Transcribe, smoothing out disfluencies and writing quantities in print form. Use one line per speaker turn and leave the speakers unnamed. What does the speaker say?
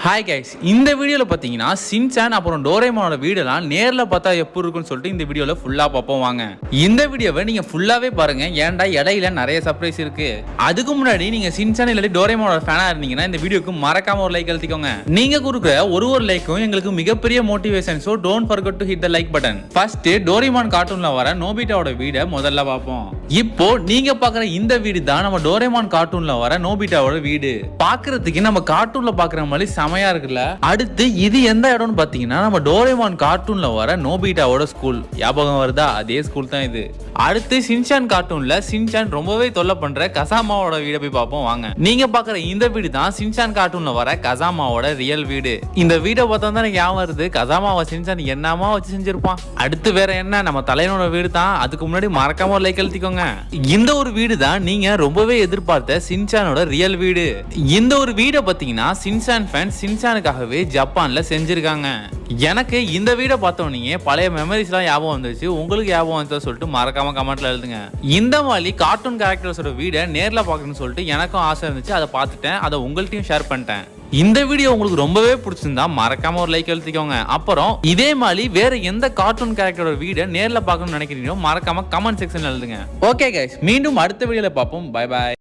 Hi guys, இந்த வீடியோவில் பார்த்தீங்கன்னா சின்சான் அப்புறம் டோரேமானோட வீடெல்லாம் நேரில் பார்த்தா எப்படி இருக்குன்னு சொல்லிட்டு இந்த வீடியோவில் ஃபுல்லாக பார்ப்போம் வாங்க. இந்த வீடியோவை நீங்கள் ஃபுல்லாகவே பாருங்க, ஏன்டா இடையில நிறைய சர்ப்ரைஸ் இருக்கு. அதுக்கு முன்னாடி நீங்கள் சின்சான் இல்லாட்டி டோரேமானோட ஃபேனாக இருந்தீங்கன்னா இந்த வீடியோக்கு மறக்காம ஒரு லைக் அழுத்திக்கோங்க. நீங்க கொடுக்குற ஒரு லைக்கும் எங்களுக்கு மிகப்பெரிய motivation. So don't forget to hit the like button. First Doraemon கார்ட்டூன்ல வர நோபிட்டாவோட வீடை முதல்ல பார்ப்போம். இப்போ நீங்க பார்க்குற இந்த வீடு தான் நம்ம டோரேமான் கார்ட்டூன்ல வர நோபிட்டாவோட வீடு. பார்க்கறதுக்கு நம்ம கார்ட்டூன்ல பார்க்குற மாதிரி செமையா இருக்குல்ல. அடுத்து இது எந்த இடம்னு பாத்தீங்கன்னா நம்ம டோரேமான் கார்ட்டூன்ல வர நோபிட்டாவோட ஸ்கூல். ஞாபகம் வருதா? அதே ஸ்கூல் தான் இது. அடுத்து சின்சான் கார்ட்டூன்ல சின்சான் ரொம்பவே தொல்லை பண்ற கசாமாவோட வீடை போய் பார்ப்போம் வாங்க. நீங்க பாக்குற இந்த வீடு தான் சின்சான் கார்ட்டூன்ல வர கசாமாவோட ரியல் வீடு. இந்த வீடை பார்த்தா தான் எனக்கு ஞாபகம் வருது, கசாமாவை சின்சான் என்னமா வச்சு செஞ்சிருப்பான். அடுத்து வேற என்ன, நம்ம தலைவனோட வீடு தான். அதுக்கு முன்னாடி மறக்காம ஒரு லைக் அழுத்திக்கோங்க. இந்த ஒரு வீடு தான் நீங்க ரொம்பவே எதிர்பார்த்த சின்சானோட ரியல் வீடு. இந்த ஒரு வீடை பாத்தீங்கன்னா சின்சான் ஃபேன்ஸ் சின்சானுக்காகவே ஜப்பான்ல செஞ்சிருக்காங்க. எனக்கு இந்த வீடியோ பார்த்தோன்னே பழைய மெமரிஸ்லாம் ஞாபகம் வந்துச்சு. உங்களுக்கு ஞாபகம் வந்தா சொல்லிட்டு மறக்காம கமெண்ட்ல எழுதுங்க. இந்த மாதிரி கார்ட்டூன் கேரக்டர்ஸோட வீடை நேர்ல பார்க்கணும்னு சொல்லிட்டு எனக்கும் ஆசை இருந்துச்சு. அதை பார்த்துட்டேன், அதை உங்கள்கிட்டயும் ஷேர் பண்ணிட்டேன். இந்த வீடியோ உங்களுக்கு ரொம்பவே பிடிச்சிருந்தா மறக்காம ஒரு லைக் எழுதிக்கோங்க. அப்புறம் இதே மாதிரி வேற எந்த கார்ட்டூன் கேரக்டரோட வீடை நேர்ல பார்க்கணும்னு நினைக்கிறீங்களோ மறக்காம கமெண்ட் செக்ஷன்ல எழுதுங்க. ஓகே கைஸ், மீண்டும் அடுத்த வீடியோல பார்ப்போம். Bye bye.